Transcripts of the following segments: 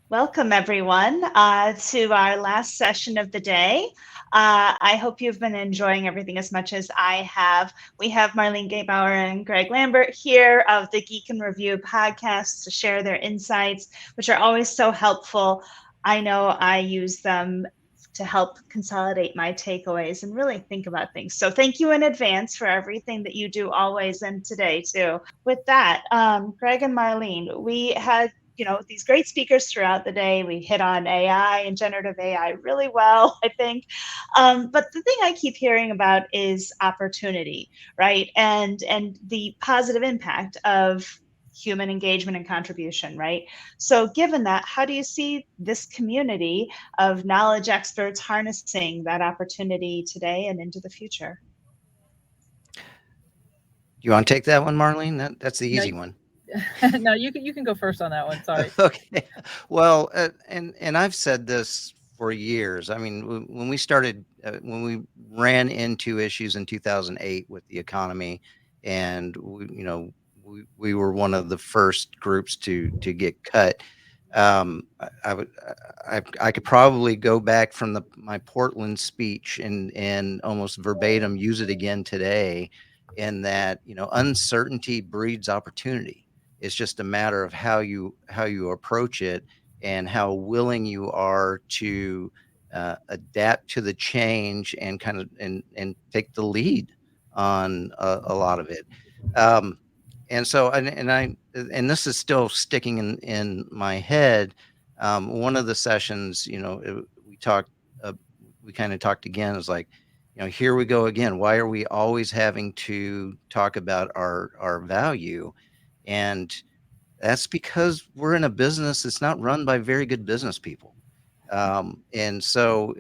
Welcome, everyone, to our last session of the day. I hope you've been enjoying everything as much as I have. We have Marlene Gebauer and Greg Lambert here of the Geek and Review podcast to share their insights, which are always so helpful. I know I use them to help consolidate my takeaways and really think about things. So, thank you in advance for everything that you do always and today, too. With that, Greg and Marlene, we had these great speakers throughout the day. We hit on AI and generative AI really well, I think. But the thing I keep hearing about is opportunity, right? And the positive impact of human engagement and contribution, right? So given that, how do you see this community of knowledge experts harnessing that opportunity today and into the future? You want to take that one, Marlene? That's the No, easy one. no, you can go first on that one. Sorry. Okay. Well, and I've said this for years. I mean, when we started, when we ran into issues in 2008 with the economy, and we were one of the first groups to get cut. I could probably go back from my Portland speech and almost verbatim use it again today, in that uncertainty breeds opportunity. It's just a matter of how you approach it and how willing you are to adapt to the change and kind of and take the lead on a lot of it. Um, and so and this is still sticking in my head. One of the sessions, we talked, uh, we kind of talked again. Is like, here we go again. Why are we always having to talk about our value? And that's because we're in a business that's not run by very good business people. And so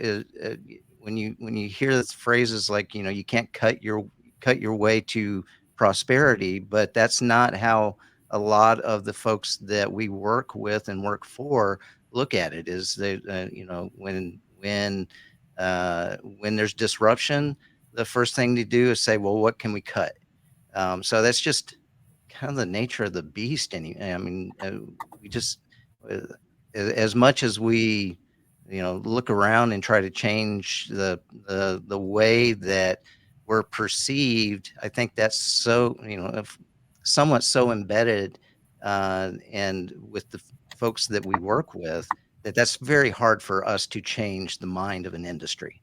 when you hear phrases like, you can't cut your way to prosperity, but that's not how a lot of the folks that we work with and work for look at it. Is they when there's disruption, the first thing to do is say, well, what can we cut? So that's just kind of the nature of the beast. I mean, we just uh, as much as we look around and try to change the way that we're perceived. I think that's so somewhat so embedded and with the folks that we work with, that's very hard for us to change the mind of an industry.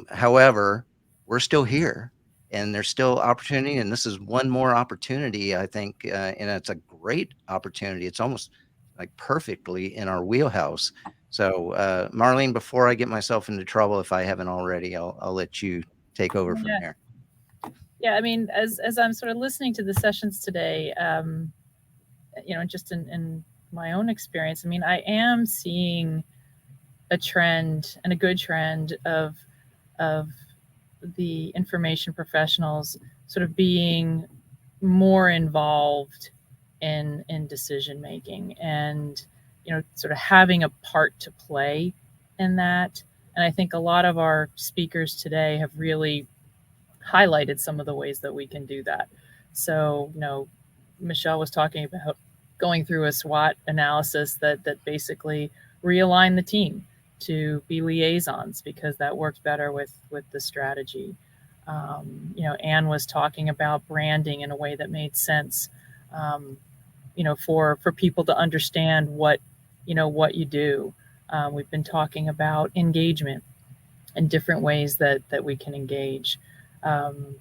However, we're still here, and there's still opportunity, and this is one more opportunity, I think, and it's a great opportunity. It's almost like perfectly in our wheelhouse. So, Marlene, before I get myself into trouble, if I haven't already, I'll let you take over from Yeah, there. yeah. I mean, as I'm sort of listening to the sessions today, just in my own experience, I mean, I am seeing a trend and a good trend of the information professionals sort of being more involved in decision making, and sort of having a part to play in that. And I think a lot of our speakers today have really highlighted some of the ways that we can do that. So Michelle was talking about going through a SWOT analysis that basically realign the team to be liaisons, because that works better with the strategy. Anne was talking about branding in a way that made sense, for people to understand what you do. We've been talking about engagement and different ways that we can engage. Um,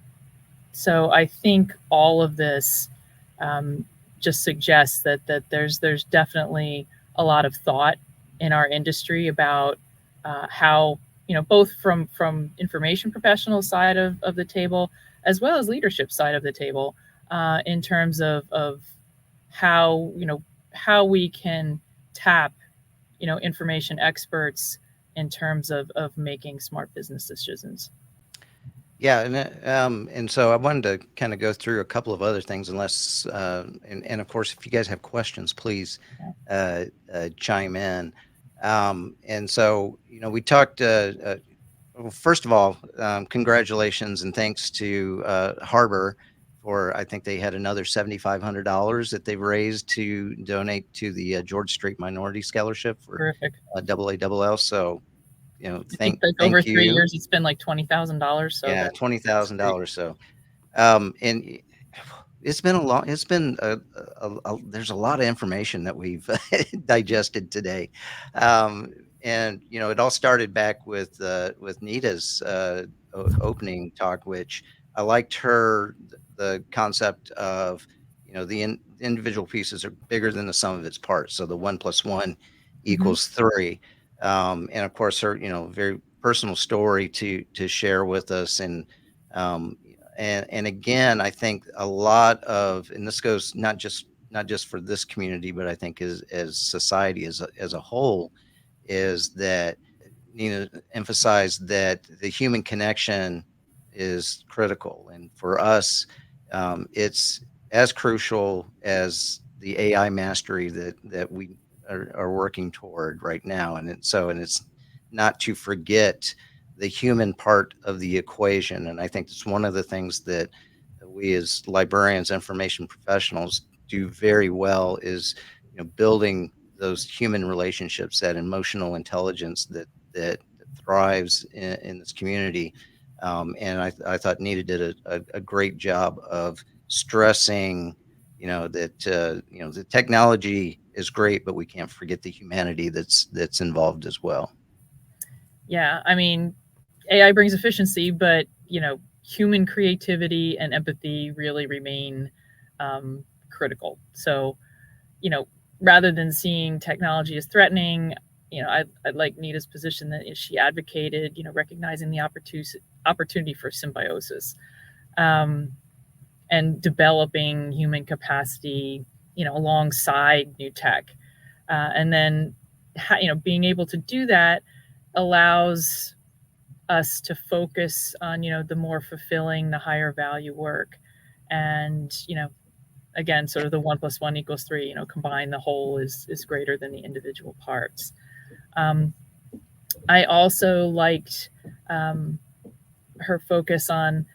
so I think all of this just suggests that there's definitely a lot of thought in our industry about how, both from information professional side of the table, as well as leadership side of the table, in terms of how how we can tap information experts in terms of making smart business decisions. Yeah, and so I wanted to kind of go through a couple of other things, unless and of course, if you guys have questions, please chime in. And so we talked. Well, first of all, congratulations and thanks to Harbor for, I think they had another $7,500 that they've raised to donate to the George Street Minority Scholarship for Terrific. AALL. So, I think like over 3 years, it's been like $20,000. So yeah, that's $20,000. So, and it's been there's a lot of information that we've digested today. And it all started back with Nita's opening talk, which I liked the concept of the individual pieces are bigger than the sum of its parts, so the 1 + 1 equals 3. And of course her very personal story to share with us. And again, I think a lot of, and this goes not just for this community, but I think as society as a whole, is that Nina emphasized that the human connection is critical, and for us, it's as crucial as the AI mastery that we are working toward right now. And it's not to forget the human part of the equation. And I think it's one of the things that we as librarians, information professionals, do very well is building those human relationships, that emotional intelligence that thrives in this community. And I thought Nita did a great job of stressing, that the technology is great, but we can't forget the humanity that's involved as well. Yeah, I mean, AI brings efficiency, but human creativity and empathy really remain critical. So, rather than seeing technology as threatening, I like Nita's position that she advocated, recognizing the opportunity for symbiosis, and developing human capacity, alongside new tech, and then being able to do that allows us to focus on the more fulfilling, the higher value work. And again, sort of the 1 + 1 = 3, combine the whole is greater than the individual parts. I also liked her focus on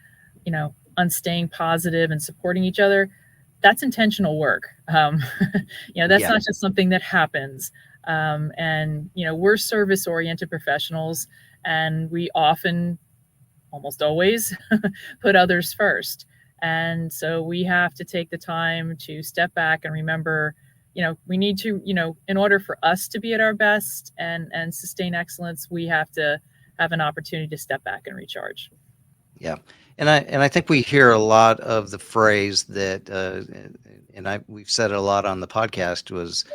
on staying positive and supporting each other. That's intentional work. That's not just something that happens. And we're service oriented professionals, and we often, almost always, put others first. And so we have to take the time to step back and remember, we need to, in order for us to be at our best and sustain excellence, we have to have an opportunity to step back and recharge. Yeah. And I think we hear a lot of the phrase that, we've said it a lot on the podcast, was,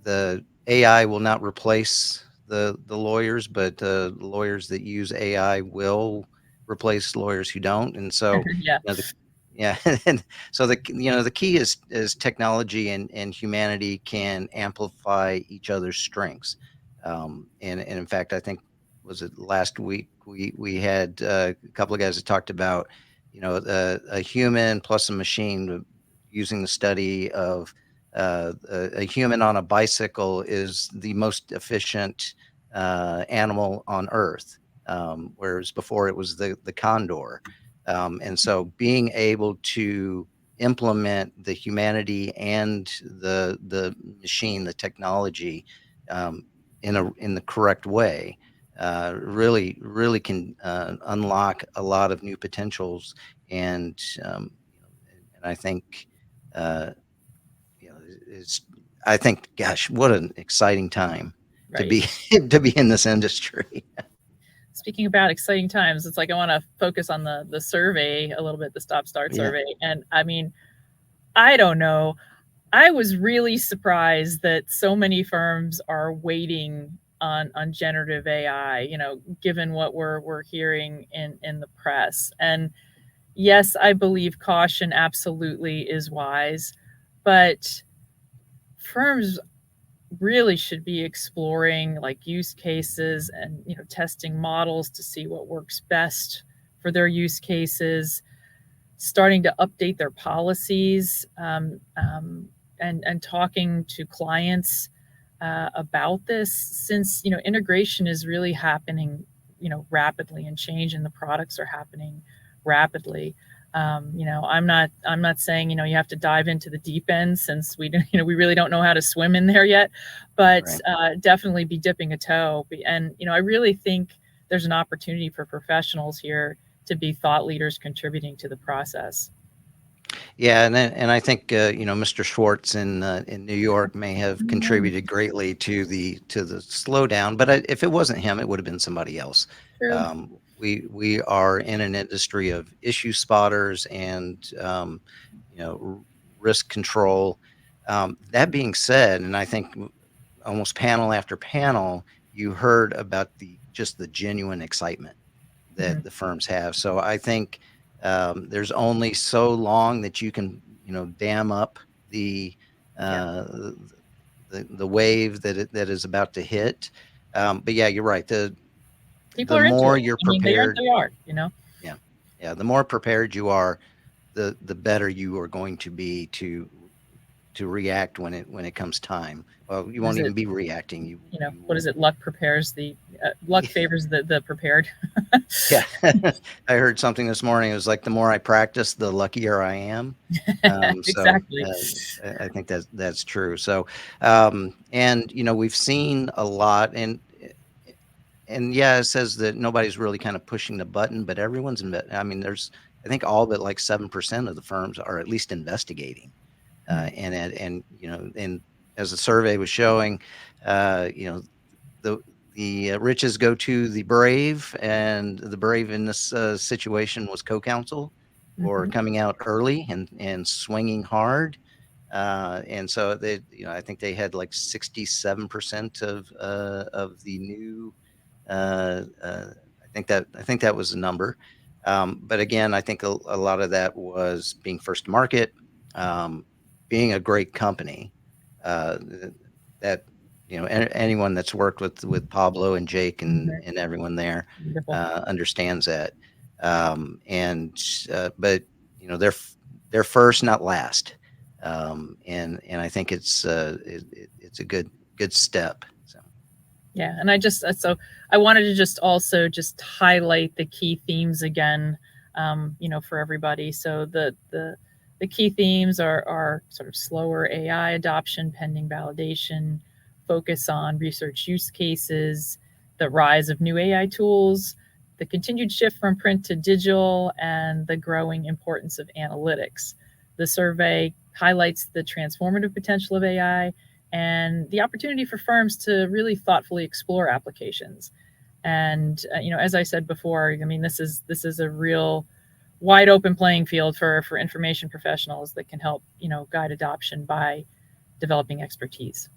the AI will not replace the lawyers, but the lawyers that use AI will replace lawyers who don't. And so, Yeah. yeah. And so the key is technology and humanity can amplify each other's strengths. And in fact, I think, was it last week, we had a couple of guys that talked about, a human plus a machine, using the study of a human on a bicycle is the most efficient animal on Earth, whereas before it was the condor. And so being able to implement the humanity and the machine, the technology, in the correct way, really can unlock a lot of new potentials. And I think it's I think, gosh, what an exciting time to Right. be to be in this industry. Speaking about exciting times, it's like I want to focus on the survey a little bit, the Stop Start survey. And I mean, I don't know. I was really surprised that so many firms are waiting on generative AI, given what we're hearing in the press. And yes, I believe caution absolutely is wise, but firms really should be exploring like use cases and testing models to see what works best for their use cases, starting to update their policies, and talking to clients about this, since integration is really happening rapidly, and change in the products are happening rapidly. I'm not saying, you have to dive into the deep end, since we really don't know how to swim in there yet, but Right. definitely be dipping a toe. And, I really think there's an opportunity for professionals here to be thought leaders contributing to the process. Yeah, and I think Mr. Schwartz in New York may have contributed greatly to the slowdown. But if it wasn't him, it would have been somebody else. True. We are in an industry of issue spotters and risk control. That being said, and I think almost panel after panel, you heard about just the genuine excitement that the firms have. So I think there's only so long that you can, dam up the the wave that is about to hit. But yeah, you're right. People The are into more it. you're I mean, prepared, they are. yeah, the more prepared you are, the better you are going to be to react when it comes time. Well, you What is won't it? even be reacting. You What is it? Luck favors the prepared. Yeah, I heard something this morning. It was like the more I practice, the luckier I am. So Exactly. I think that's true. So, and we've seen a lot, and yeah, it says that nobody's really kind of pushing the button, but everyone's. I mean, I think all but like 7% of the firms are at least investigating, and as the survey was showing, the riches go to the brave, and the brave in this situation was co-counsel for Mhm. coming out early and swinging hard. And so I think they had like 67% of the new. I think that was the number. But again, I think a lot of that was being first to market, being a great company. Uh, that anyone that's worked with Pablo and Jake and everyone there Wonderful. understands that. But they're first, not last. And I think it's it's a good step. So. Yeah, and I wanted to just also just highlight the key themes again, for everybody. So the key themes are sort of slower AI adoption pending validation, focus on research use cases, the rise of new AI tools, the continued shift from print to digital, and the growing importance of analytics. The survey highlights the transformative potential of AI and the opportunity for firms to really thoughtfully explore applications. And as I said before, I mean, this is a real wide open playing field for information professionals that can help guide adoption by developing expertise.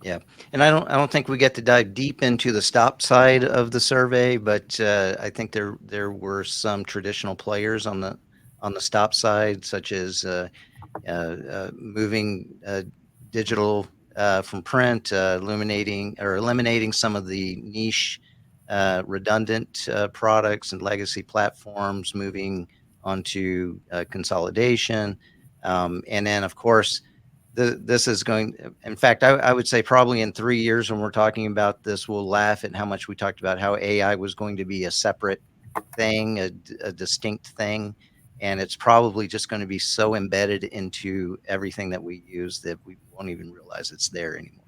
Yeah, and I don't think we get to dive deep into the stop side of the survey, but I think there were some traditional players on the stop side, such as moving digital from print, eliminating some of the niche, redundant products and legacy platforms, moving onto consolidation, and then of course this is going. In fact, I would say probably in 3 years when we're talking about this, we'll laugh at how much we talked about how AI was going to be a separate thing, a distinct thing, and it's probably just going to be so embedded into everything that we use that we won't even realize it's there anymore.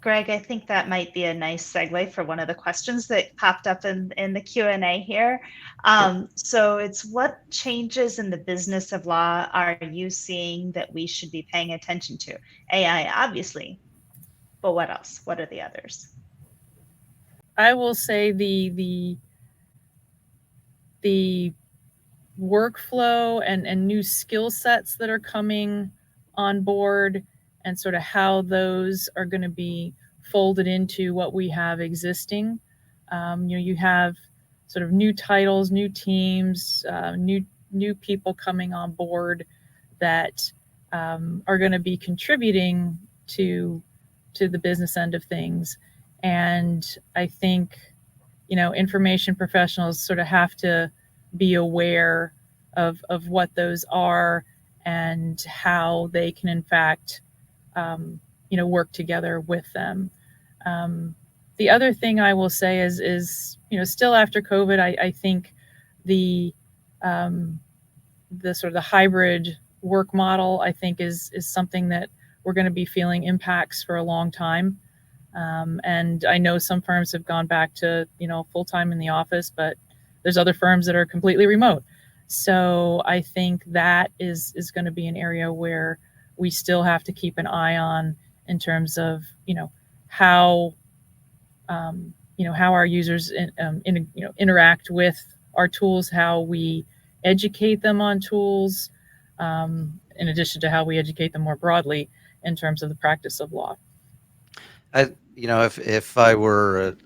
Greg, I think that might be a nice segue for one of the questions that popped up in the Q&A here. So it's, what changes in the business of law are you seeing that we should be paying attention to? AI, obviously, but what else? What are the others? I will say the workflow and new skill sets that are coming on board, and sort of how those are going to be folded into what we have existing. You have sort of new titles, new teams, new people coming on board that are going to be contributing to the business end of things. And I think information professionals sort of have to be aware of what those are and how they can in fact work together with them. The other thing I will say is still after COVID, I think the the sort of the hybrid work model, I think is something that we're going to be feeling impacts for a long time. And I know some firms have gone back to, full time in the office, but there's other firms that are completely remote. So I think that is going to be an area where we still have to keep an eye on in terms of, how, how our users interact with our tools, how we educate them on tools, in addition to how we educate them more broadly in terms of the practice of law. If I were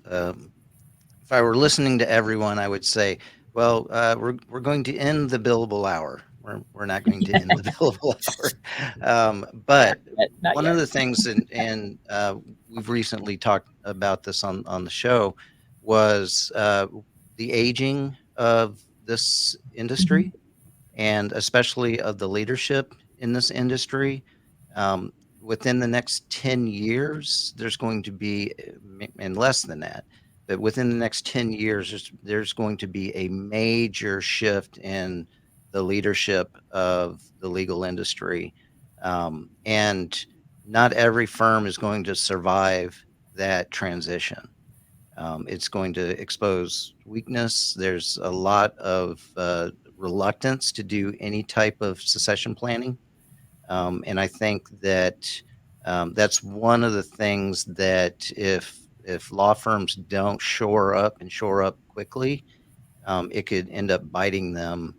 listening to everyone, I would say, well, we're going to end the billable hour. We're not going to end the billable hour. But Not one yet. of the things, and we've recently talked about this on the show, was the aging of this industry, and especially of the leadership in this industry. Within the next 10 years, there's going to be, and less than that, but within the next 10 years, there's going to be a major shift in the leadership of the legal industry. And not every firm is going to survive that transition. It's going to expose weakness. There's a lot of reluctance to do any type of succession planning. And I think that that's one of the things that if law firms don't shore up quickly, it could end up biting them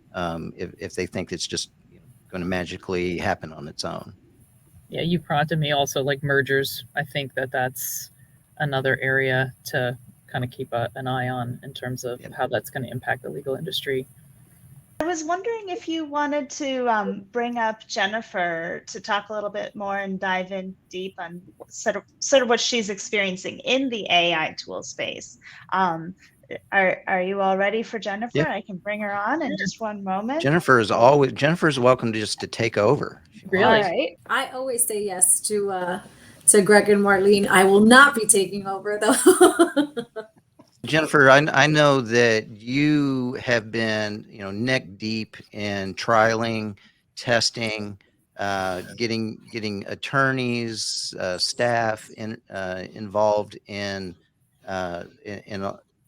if they think it's just going to magically happen on its own. Yeah, you prompted me also, like mergers. I think that's another area to kind of keep an eye on in terms of how that's going to impact the legal industry. I was wondering if you wanted to bring up Jennifer to talk a little bit more and dive in deep on sort of what she's experiencing in the AI tool space. Are you all ready for Jennifer? Yeah. I can bring her on in just one moment. Jennifer's welcome just to take over. Really? All right. I always say yes to Greg and Marlene. I will not be taking over though. Jennifer, I know that you have been, neck deep in trialing, testing, getting attorneys, staff involved in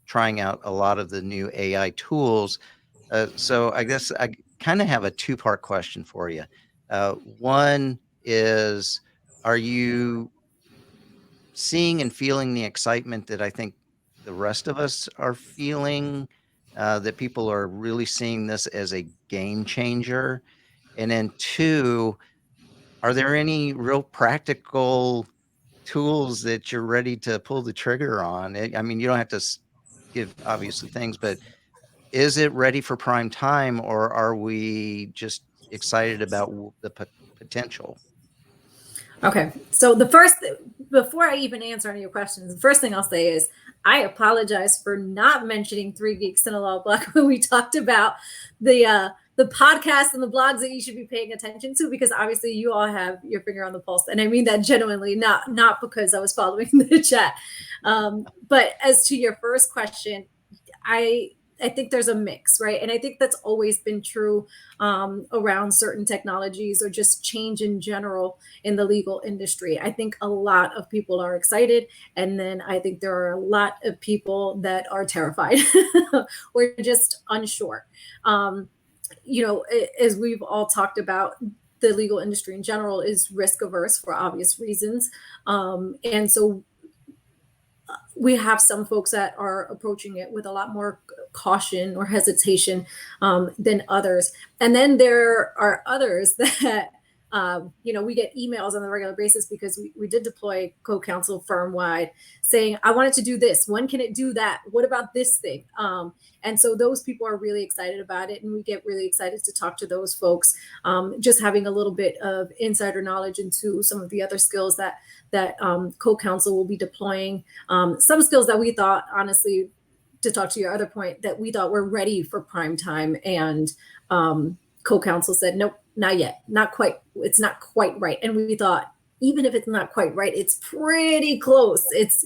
trying out a lot of the new AI tools. So I guess I kind of have a two-part question for you. One is, are you seeing and feeling the excitement that I think the rest of us are feeling, that people are really seeing this as a game changer? And then two, are there any real practical tools that you're ready to pull the trigger on? I mean, you don't have to give obviously things, but is it ready for prime time, or are we just excited about the potential? Okay, so before I even answer any of your questions, the first thing I'll say is I apologize for not mentioning 3 Geeks in a Law Blog when we talked about the podcasts and the blogs that you should be paying attention to, because obviously you all have your finger on the pulse, and I mean that genuinely, not because I was following the chat. But as to your first question, I think there's a mix, right? And I think that's always been true around certain technologies or just change in general in the legal industry. I think a lot of people are excited. And then I think there are a lot of people that are terrified or just unsure. As we've all talked about, the legal industry in general is risk averse for obvious reasons. And so we have some folks that are approaching it with a lot more caution or hesitation than others. And then there are others that, we get emails on a regular basis because we did deploy co-counsel firm-wide saying, I wanted to do this. When can it do that? What about this thing? And so those people are really excited about it. And we get really excited to talk to those folks, just having a little bit of insider knowledge into some of the other skills that co-counsel will be deploying. Some skills that we thought, honestly, to talk to your other point, that we thought were ready for prime time, and co-counsel said, nope, not yet, not quite. It's not quite right. And we thought, even if it's not quite right, it's pretty close. It's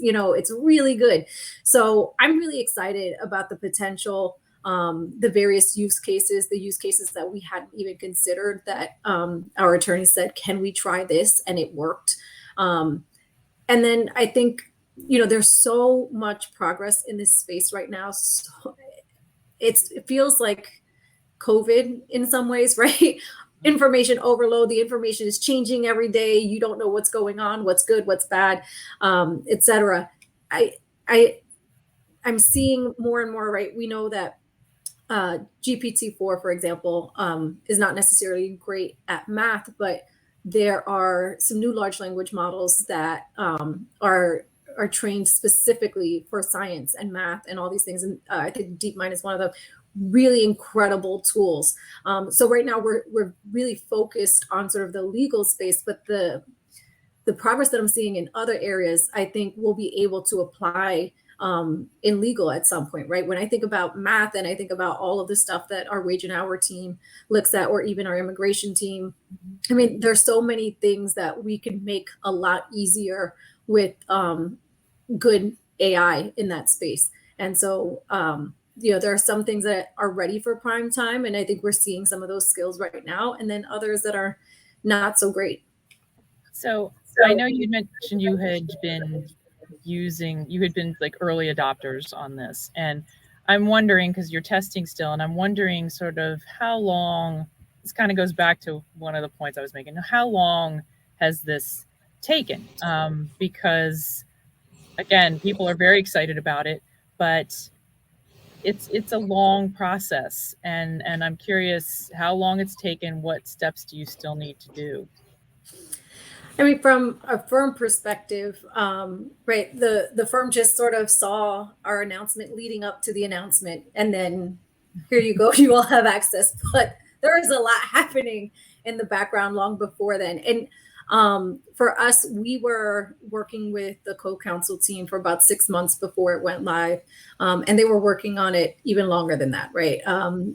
really good. So I'm really excited about the potential the various use cases, the use cases that we hadn't even considered that our attorney said, can we try this? And it worked. And then I think, there's so much progress in this space right now. So it feels like COVID in some ways, right? Information overload. The information is changing every day. You don't know what's going on, what's good, what's bad, etc. I'm seeing more and more, right? We know that GPT-4, for example, is not necessarily great at math, but there are some new large language models that are trained specifically for science and math and all these things. And I think DeepMind is one of the really incredible tools. So right now we're really focused on sort of the legal space, but the progress that I'm seeing in other areas, I think we'll be able to apply in legal at some point, right? When I think about math and I think about all of the stuff that our wage and hour team looks at, or even our immigration team, I mean, there's so many things that we can make a lot easier with good AI in that space. And so, there are some things that are ready for prime time, and I think we're seeing some of those skills right now, and then others that are not so great. So I know you mentioned you had been like early adopters on this, and I'm wondering, because you're testing still, and I'm wondering sort of how long, this kind of goes back to one of the points I was making, how long has this taken? Because again, people are very excited about it, but it's a long process, and I'm curious how long it's taken. What steps do you still need to do? I mean, from a firm perspective, right, the firm just sort of saw our announcement leading up to the announcement, and then here you go, you all have access. But there is a lot happening in the background long before then. And for us, we were working with the co-counsel team for about 6 months before it went live. And they were working on it even longer than that, right?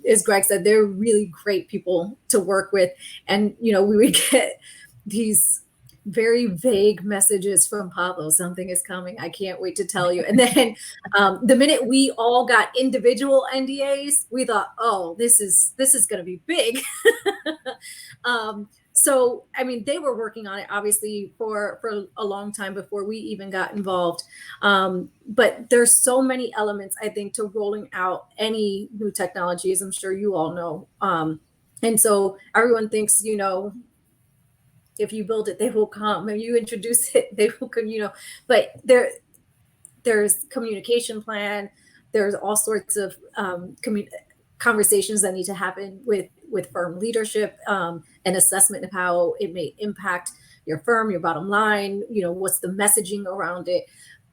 As Greg said, they're really great people to work with. And, we would get these very vague messages from Pablo, something is coming, I can't wait to tell you. And then the minute we all got individual NDAs, we thought, oh, this is going to be big. So, I mean, they were working on it, obviously, for a long time before we even got involved. But there's so many elements, I think, to rolling out any new technology, as I'm sure you all know. And so everyone thinks, if you build it, they will come. If you introduce it, they will come, But there's communication plan. There's all sorts of conversations that need to happen with firm leadership, an assessment of how it may impact your firm, your bottom line, what's the messaging around it,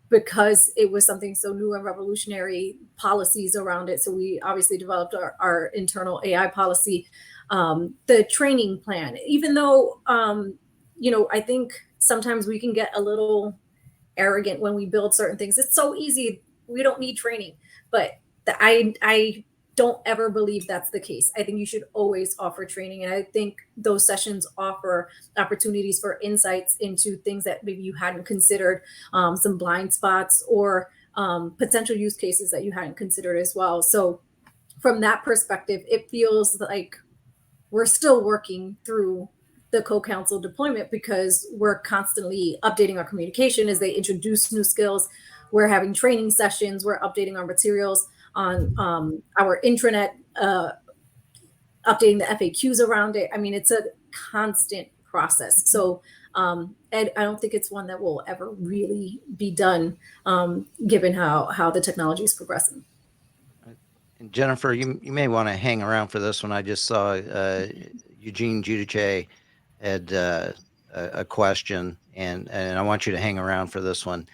because it was something so new and revolutionary, policies around it. So we obviously developed our internal AI policy, the training plan, even though, I think sometimes we can get a little arrogant when we build certain things. It's so easy. We don't need training, but I don't ever believe that's the case. I think you should always offer training. And I think those sessions offer opportunities for insights into things that maybe you hadn't considered, some blind spots or potential use cases that you hadn't considered as well. So from that perspective, it feels like we're still working through the co-counsel deployment because we're constantly updating our communication as they introduce new skills. We're having training sessions. We're updating our materials on our intranet, updating the FAQs around it. I mean, it's a constant process. So Ed, I don't think it's one that will ever really be done, given how the technology is progressing. And Jennifer, you may want to hang around for this one. I just saw Eugene Giudice had a question, and I want you to hang around for this one.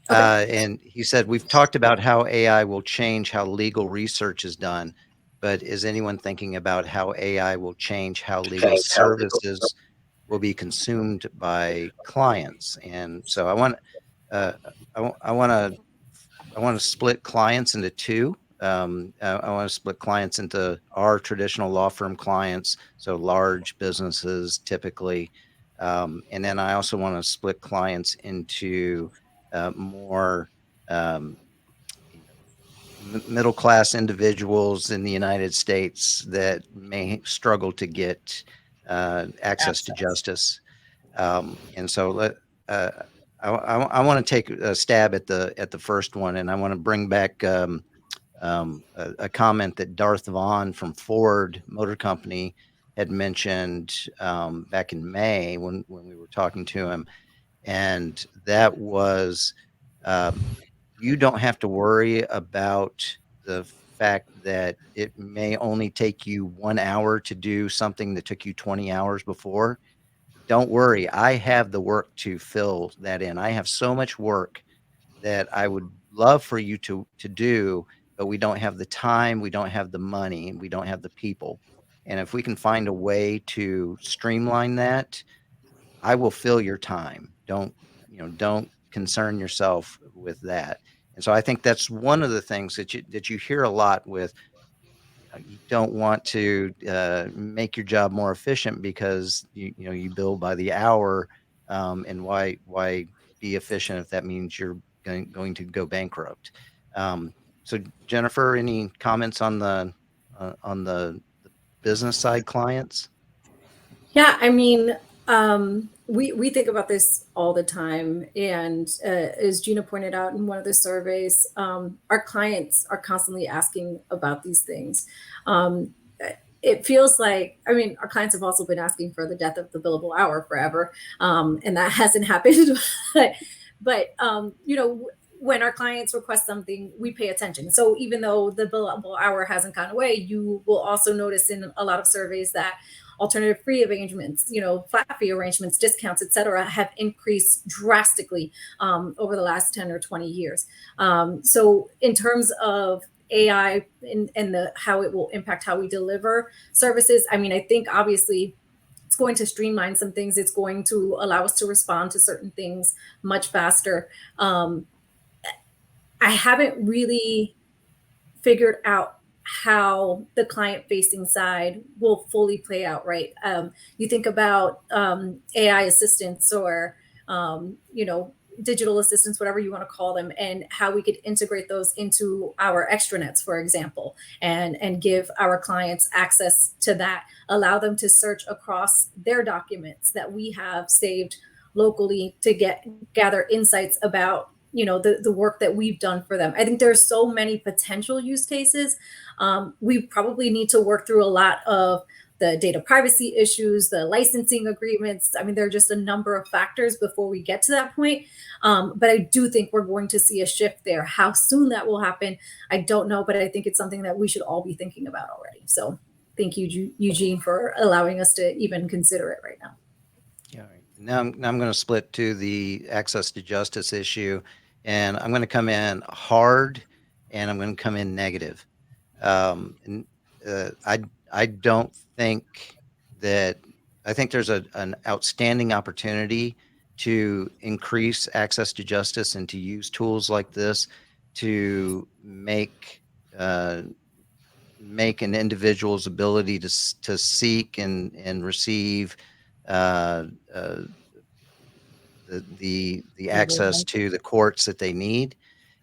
Okay. And he said, we've talked about how AI will change how legal research is done, but is anyone thinking about how AI will change how legal services will be consumed by clients? And so I want to split clients into two. I want to split clients into our traditional law firm clients, so large businesses typically, and then I also want to split clients into more middle-class individuals in the United States that may struggle to get access to justice. And so I want to take a stab at the first one, and I want to bring back a comment that Darth Vaughn from Ford Motor Company had mentioned back in May when we were talking to him, and that was you don't have to worry about the fact that it may only take you 1 hour to do something that took you 20 hours before. Don't worry, I have the work to fill that in. I have so much work that I would love for you to do, but we don't have the time, we don't have the money, we don't have the people. And if we can find a way to streamline that, I will fill your time. Don't concern yourself with that. And so I think that's one of the things that you hear a lot with you don't want to make your job more efficient because you bill by the hour, and why be efficient if that means you're going to go bankrupt. So Jennifer, any comments on the business side clients? Yeah, I mean, we think about this all the time, and as Gina pointed out in one of the surveys, our clients are constantly asking about these things. It feels like, I mean, our clients have also been asking for the death of the billable hour forever, and that hasn't happened. but when our clients request something, we pay attention. So even though the billable hour hasn't gone away, you will also notice in a lot of surveys that alternative fee arrangements, flat fee arrangements, discounts, et cetera, have increased drastically over the last 10 or 20 years. So in terms of AI and how it will impact how we deliver services, I mean, I think obviously it's going to streamline some things. It's going to allow us to respond to certain things much faster. I haven't really figured out how the client-facing side will fully play out, right? You think about AI assistants or digital assistants, whatever you want to call them, and how we could integrate those into our extranets, for example, and give our clients access to that, allow them to search across their documents that we have saved locally to gather insights about the work that we've done for them. I think there's so many potential use cases. We probably need to work through a lot of the data privacy issues, the licensing agreements. I mean, there are just a number of factors before we get to that point. But I do think we're going to see a shift there. How soon that will happen, I don't know, but I think it's something that we should all be thinking about already. So thank you, Eugene, for allowing us to even consider it right now. Yeah. Now I'm going to split to the access to justice issue, and I'm going to come in hard, and I'm going to come in negative. I don't think that I think there's an outstanding opportunity to increase access to justice and to use tools like this to make an individual's ability to seek and receive the access to the courts that they need.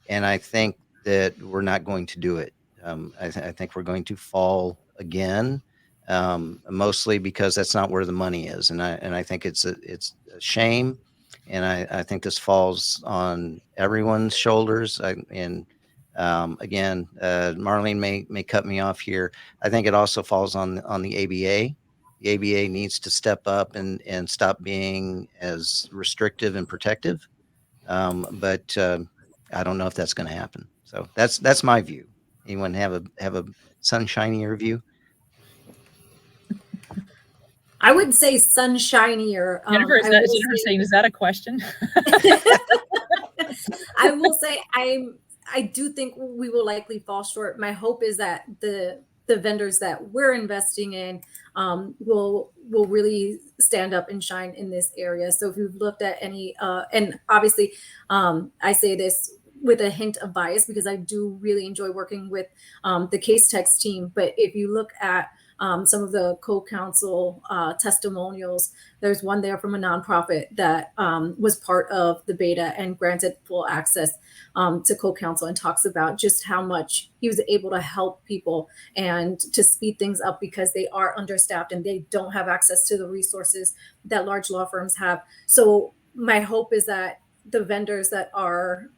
And I think that we're not going to do it. I think we're going to fall again, mostly because that's not where the money is. And I think it's a shame. And I think this falls on everyone's shoulders. Again, Marlene may cut me off here. I think it also falls on the ABA. The ABA needs to step up and stop being as restrictive and protective. But I don't know if that's going to happen. So that's my view. Anyone have a sunshinier view? I would say sunshinier. Jennifer, Jennifer saying, is that a question? I will say I do think we will likely fall short. My hope is that the vendors that we're investing in will really stand up and shine in this area. So if you've looked at any, and obviously I say this with a hint of bias because I do really enjoy working with the Case Text team. But if you look at some of the co-counsel testimonials. There's one there from a nonprofit that was part of the beta and granted full access to co-counsel, and talks about just how much he was able to help people and to speed things up because they are understaffed and they don't have access to the resources that large law firms have. So my hope is that the vendors that are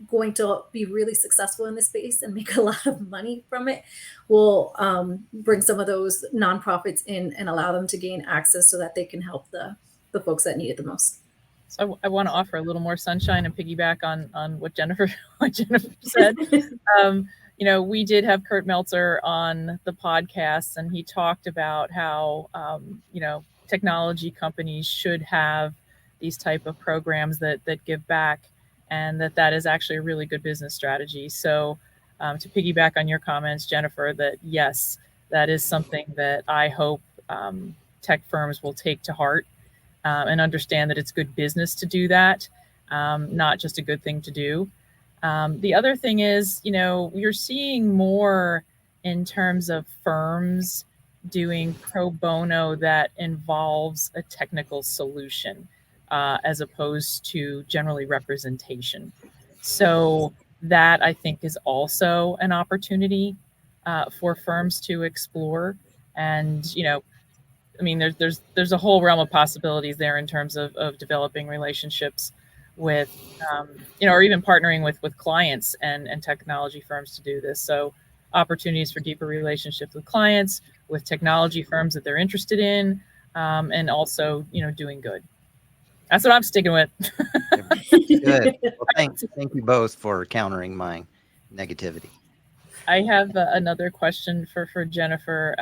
going to be really successful in this space and make a lot of money from it will bring some of those nonprofits in and allow them to gain access so that they can help the folks that need it the most. So I want to offer a little more sunshine and piggyback on what Jennifer said. We did have Kurt Meltzer on the podcast, and he talked about how technology companies should have these type of programs that give back, and that is actually a really good business strategy. So to piggyback on your comments, Jennifer, that yes, that is something that I hope tech firms will take to heart and understand that it's good business to do that, not just a good thing to do. The other thing is, you're seeing more in terms of firms doing pro bono that involves a technical solution, as opposed to generally representation. So that, I think, is also an opportunity for firms to explore. And, there's a whole realm of possibilities there in terms of developing relationships with, or even partnering with clients and technology firms to do this. So opportunities for deeper relationships with clients, with technology firms that they're interested in, and also, doing good. That's what I'm sticking with. Good. Well, thank you both for countering my negativity. I have another question for Jennifer,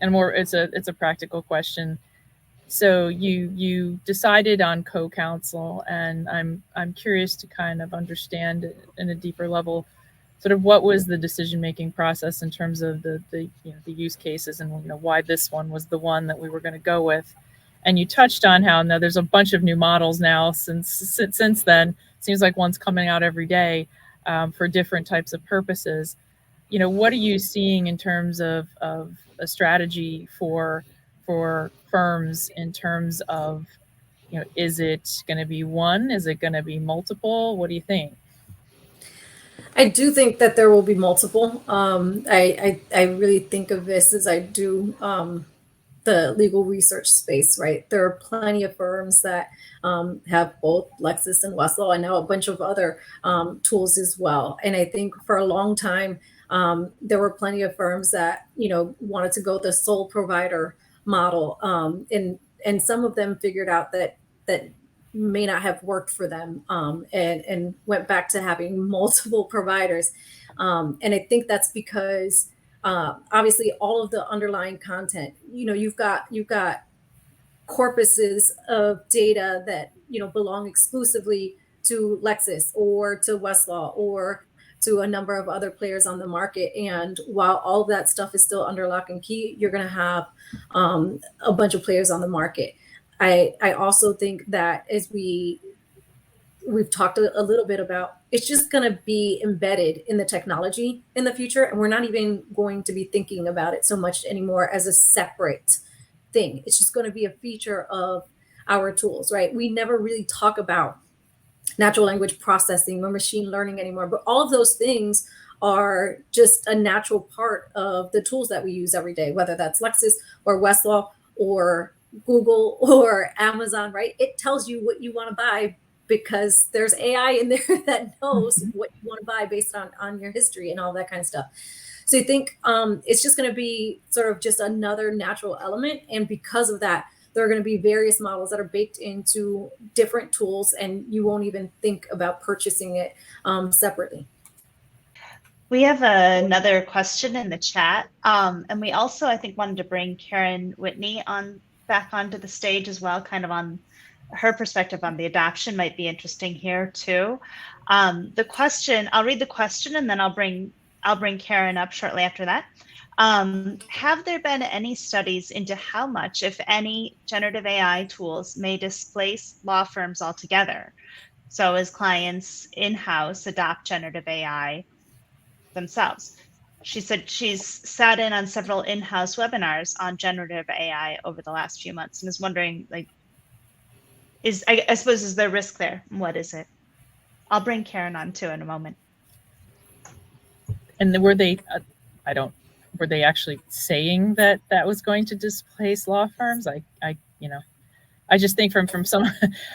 and more. It's a practical question. So you decided on co-counsel, and I'm curious to kind of understand in a deeper level, sort of what was the decision-making process in terms of the use cases, and why this one was the one that we were going to go with. And you touched on how now there's a bunch of new models now since then. Seems like one's coming out every day for different types of purposes. What are you seeing in terms of a strategy for firms in terms of, is it going to be one? Is it going to be multiple? What do you think? I do think that there will be multiple. I really think of this as I do the legal research space, right? There are plenty of firms that have both Lexis and Westlaw, and now a bunch of other tools as well. And I think for a long time, there were plenty of firms that, wanted to go the sole provider model. And some of them figured out that may not have worked for them, and went back to having multiple providers. And I think that's because obviously all of the underlying content, you've got corpuses of data that, belong exclusively to Lexis or to Westlaw or to a number of other players on the market. And while all of that stuff is still under lock and key, you're going to have a bunch of players on the market. I also think that as we've talked a little bit about, it's just going to be embedded in the technology in the future. And we're not even going to be thinking about it so much anymore as a separate thing. It's just going to be a feature of our tools, right? We never really talk about natural language processing or machine learning anymore, but all of those things are just a natural part of the tools that we use every day, whether that's Lexis or Westlaw or Google or Amazon, right? It tells you what you want to buy because there's AI in there that knows what you want to buy based on your history and all that kind of stuff. So I think it's just going to be sort of just another natural element. And because of that, there are going to be various models that are baked into different tools, and you won't even think about purchasing it separately. We have another question in the chat. And we also, I think, wanted to bring Karen Whitney back onto the stage as well, kind of on her perspective on the adoption might be interesting here too. The question, I'll read the question and then I'll bring Karen up shortly after that. Have there been any studies into how much, if any, generative AI tools may displace law firms altogether? So as clients in-house adopt generative AI themselves. she said she's sat in on several in-house webinars on generative AI over the last few months and is wondering, like, I suppose, is there risk there? What is it? I'll bring Karen on too in a moment. And were they, were they actually saying that that was going to displace law firms? I just think from some,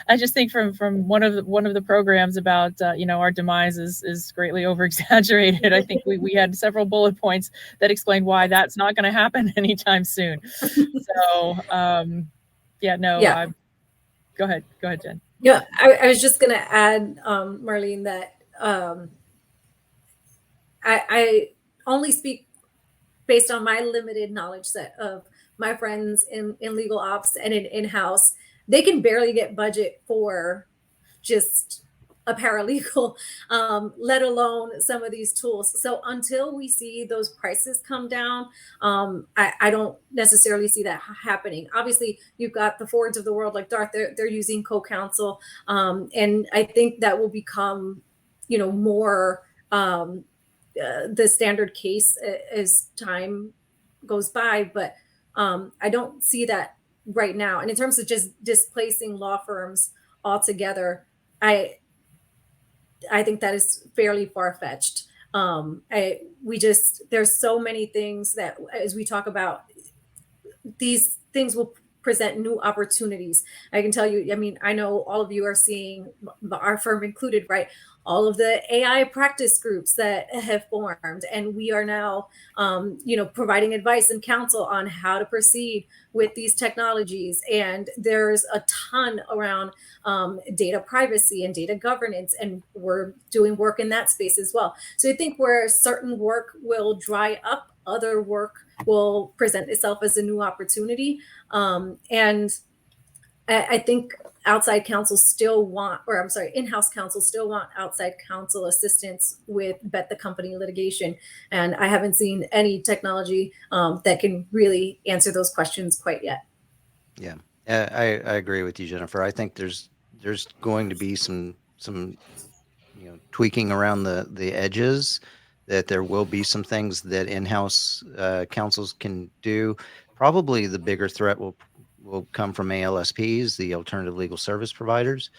I just think from one of the programs about our demise is greatly over exaggerated. I think we had several bullet points that explained why that's not going to happen anytime soon. So go ahead, Jen. Yeah, I was just going to add, Marlene, that I only speak based on my limited knowledge set of my friends in legal ops and in-house. They can barely get budget for just a paralegal, let alone some of these tools. So until we see those prices come down, I don't necessarily see that happening. Obviously, you've got the Fords of the world like Darth, they're using co-counsel. And I think that will become, more the standard case as time goes by. But I don't see that right now. And in terms of just displacing law firms altogether, I think that is fairly far-fetched. There's so many things that, as we talk about, these things will present new opportunities. I can tell you, I mean, I know all of you are seeing, our firm included, right? All of the AI practice groups that have formed, and we are now, providing advice and counsel on how to proceed with these technologies. And there's a ton around data privacy and data governance, and we're doing work in that space as well. So I think where certain work will dry up, other work will present itself as a new opportunity. And I think in-house counsel still want outside counsel assistance with bet the company litigation. And I haven't seen any technology that can really answer those questions quite yet. Yeah, I agree with you, Jennifer. I think there's going to be some tweaking around the edges, that there will be some things that in-house counsels can do. Probably the bigger threat will come from ALSPs, the alternative legal service providers.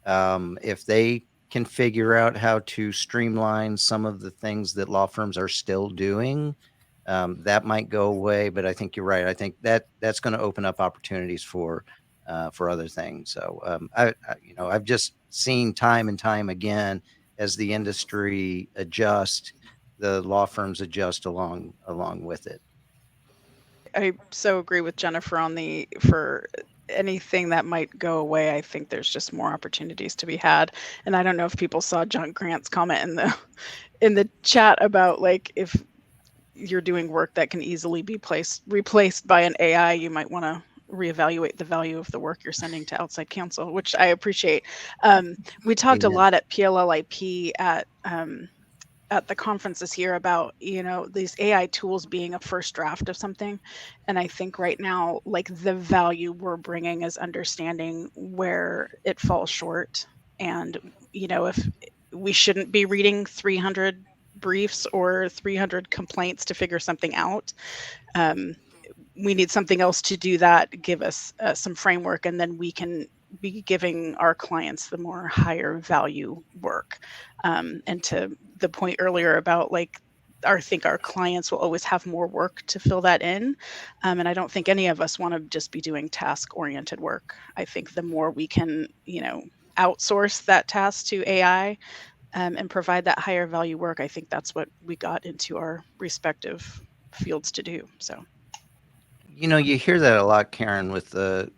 If they can figure out how to streamline some of the things that law firms are still doing, that might go away. But I think you're right. I think that's going to open up opportunities for other things. So I've just seen time and time again, as the industry adjusts, the law firms adjust along with it. I so agree with Jennifer for anything that might go away. I think there's just more opportunities to be had. And I don't know if people saw John Grant's comment in the chat about, like, if you're doing work that can easily be replaced by an AI, you might want to reevaluate the value of the work you're sending to outside counsel, which I appreciate. We talked a lot at PLLIP at the conferences here about, these AI tools being a first draft of something. And I think right now, like, the value we're bringing is understanding where it falls short. And, if we shouldn't be reading 300 briefs or 300 complaints to figure something out, we need something else to do that, give us some framework, and then we can be giving our clients the more higher value work. And to the point earlier about, like, I think our clients will always have more work to fill that in. And I don't think any of us want to just be doing task-oriented work. I think the more we can, outsource that task to AI and provide that higher value work, I think that's what we got into our respective fields to do. So, you hear that a lot, Karen, with that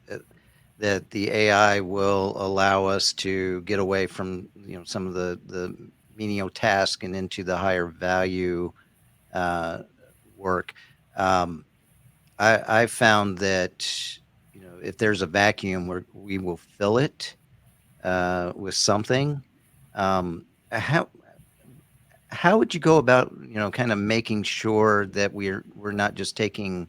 the AI will allow us to get away from some of the menial task and into the higher value work. I found that if there's a vacuum, we will fill it with something. How would you go about kind of making sure that we're not just taking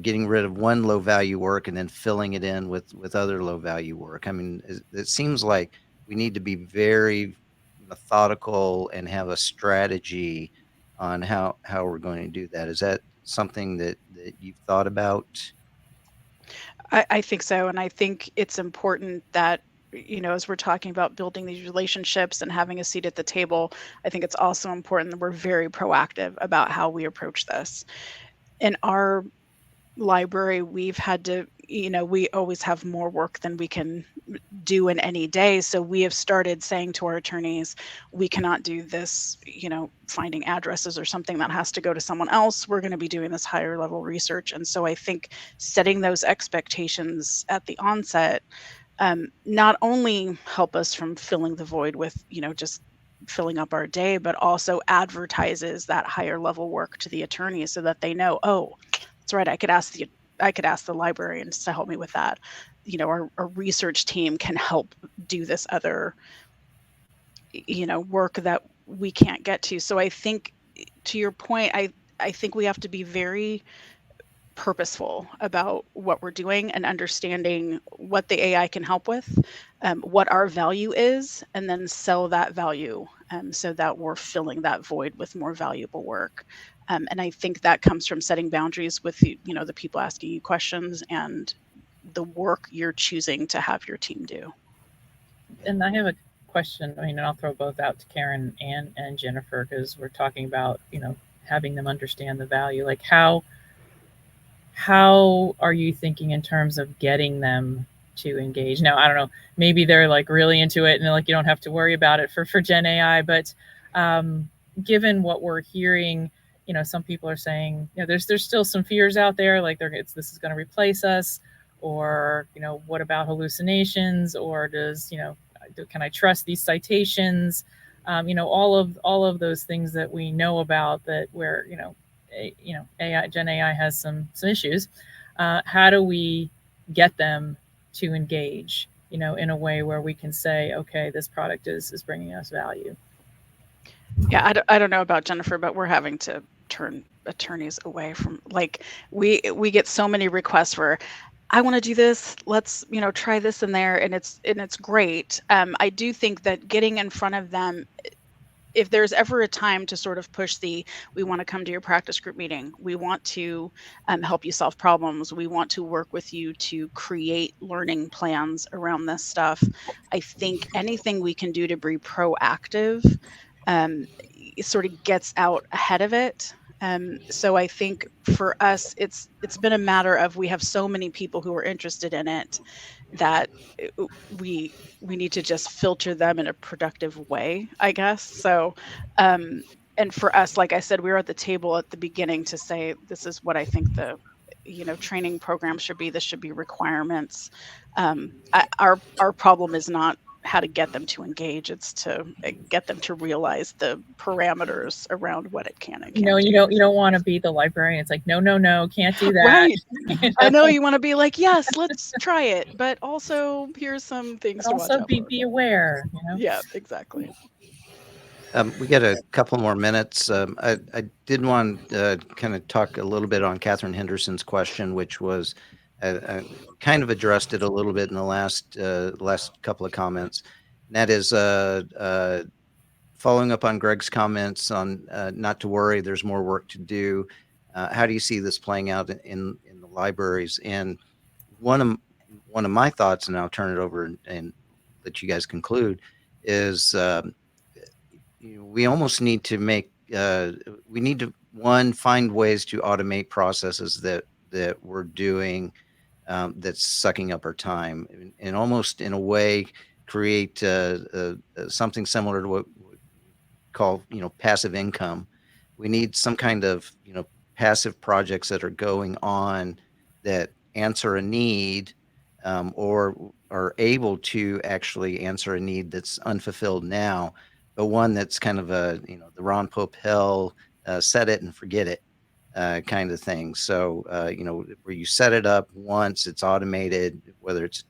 getting rid of one low value work and then filling it in with other low value work? I mean, it seems like we need to be very methodical and have a strategy on how we're going to do that. Is that something that you've thought about? I think so. And I think it's important that, as we're talking about building these relationships and having a seat at the table, I think it's also important that we're very proactive about how we approach this. In our library, we've had to, we always have more work than we can do in any day. So we have started saying to our attorneys, we cannot do this, finding addresses or something that has to go to someone else. We're going to be doing this higher level research. And so I think setting those expectations at the onset not only help us from filling the void with, just filling up our day, but also advertises that higher level work to the attorneys so that they know, oh, that's right, I could ask the librarians to help me with that. Our research team can help do this other, work that we can't get to. So I think, to your point, I think we have to be very purposeful about what we're doing and understanding what the AI can help with, what our value is, and then sell that value so that we're filling that void with more valuable work. And I think that comes from setting boundaries with the people asking you questions and the work you're choosing to have your team do. And I have a question. And I'll throw both out to Karen and Jennifer, because we're talking about, having them understand the value. Like how are you thinking in terms of getting them to engage? Now, I don't know, maybe they're like really into it and they're like, you don't have to worry about it for Gen AI, but given what we're hearing, some people are saying, there's still some fears out there, like this is going to replace us, or, what about hallucinations, or can I trust these citations? All of those things that we know about, that where, AI, Gen AI has some issues. How do we get them to engage, in a way where we can say, okay, this product is bringing us value? Yeah, I don't know about Jennifer, but we're having to turn attorneys away from, like, we get so many requests for, I want to do this, let's try this in there, and it's great. I do think that getting in front of them, if there's ever a time to sort of push we want to come to your practice group meeting, we want to help you solve problems, we want to work with you to create learning plans around this stuff, I think anything we can do to be proactive it sort of gets out ahead of it. So I think for us, it's been a matter of, we have so many people who are interested in it that we need to just filter them in a productive way, I guess. So, and for us, like I said, we were at the table at the beginning to say, this is what I think the training program should be. This should be requirements. Our problem is not how to get them to engage, it's to get them to realize the parameters around what it can and can't do. You don't want to be the librarian. It's like, no, can't do that. Right. I know you want to be like, yes, let's try it, but also here's some things to watch out for. Be aware. Yeah, exactly. We got a couple more minutes. I did want to kind of talk a little bit on Catherine Henderson's question, which was kind of addressed it a little bit in the last couple of comments. And that is following up on Greg's comments on not to worry, there's more work to do. How do you see this playing out in the libraries? And one of my thoughts, and I'll turn it over and let you guys conclude, is we almost need to find ways to automate processes that we're doing that's sucking up our time, and almost in a way create something similar to what we call passive income. We need some kind of passive projects that are going on that answer a need, or are able to actually answer a need that's unfulfilled now, but one that's kind of the Ron Popeil set it and forget it kind of thing. So where you set it up once, it's automated, whether it's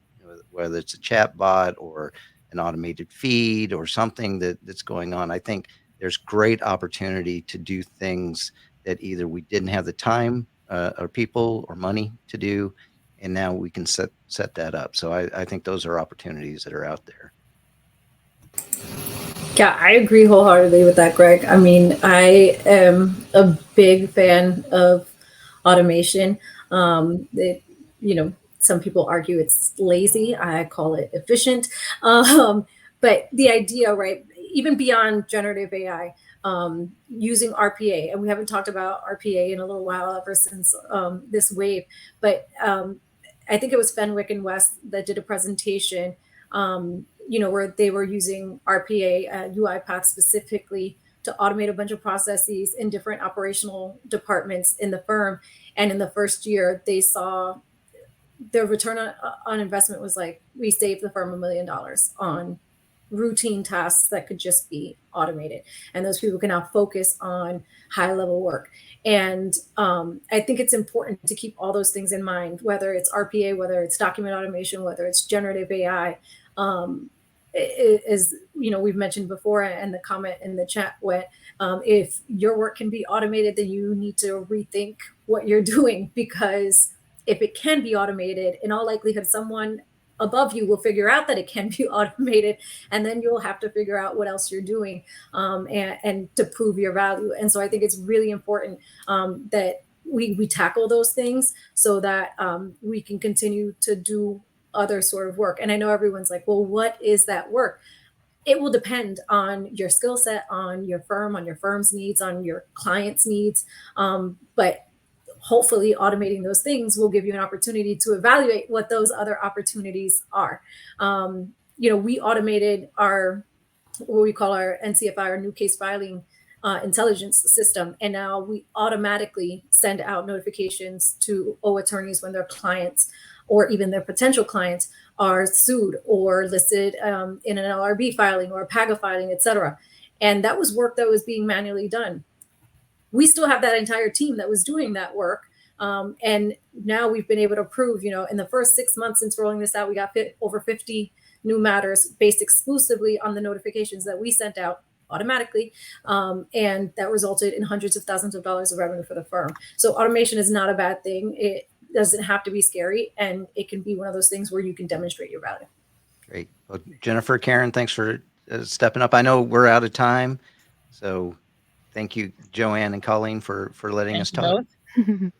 a chat bot or an automated feed or something that's going on. I think there's great opportunity to do things that either we didn't have the time or people or money to do, and now we can set that up. So I think those are opportunities that are out there. Yeah, I agree wholeheartedly with that, Greg. I mean, I am a big fan of automation. Some people argue it's lazy. I call it efficient. Um, but the idea, right, even beyond generative AI, using RPA, and we haven't talked about RPA in a little while ever since this wave, but I think it was Fenwick and West that did a presentation where they were using RPA, UiPath specifically, to automate a bunch of processes in different operational departments in the firm. And in the first year, they saw their return on investment was like, we saved the firm $1 million on routine tasks that could just be automated. And those people can now focus on high level work. And I think it's important to keep all those things in mind, whether it's RPA, whether it's document automation, whether it's generative AI. As we've mentioned before, and the comment in the chat went, if your work can be automated, then you need to rethink what you're doing, because if it can be automated, in all likelihood, someone above you will figure out that it can be automated, and then you'll have to figure out what else you're doing and to prove your value. And so I think it's really important that we tackle those things so that we can continue to do other sort of work. And I know everyone's like, well, what is that work? It will depend on your skill set, on your firm, on your firm's needs, on your client's needs. But hopefully automating those things will give you an opportunity to evaluate what those other opportunities are. We automated what we call our NCFI, our new case filing intelligence system. And now we automatically send out notifications to attorneys when their clients or even their potential clients are sued or listed in an LRB filing or a PAGA filing, et cetera. And that was work that was being manually done. We still have that entire team that was doing that work. And now we've been able to prove, in the first 6 months since rolling this out, we got over 50 new matters based exclusively on the notifications that we sent out automatically. And that resulted in hundreds of thousands of dollars of revenue for the firm. So automation is not a bad thing. It doesn't have to be scary, and it can be one of those things where you can demonstrate your value. Great. Well, Jennifer, Karen, thanks for stepping up. I know we're out of time, so thank you, Joanne and Colleen, for letting us talk. Both.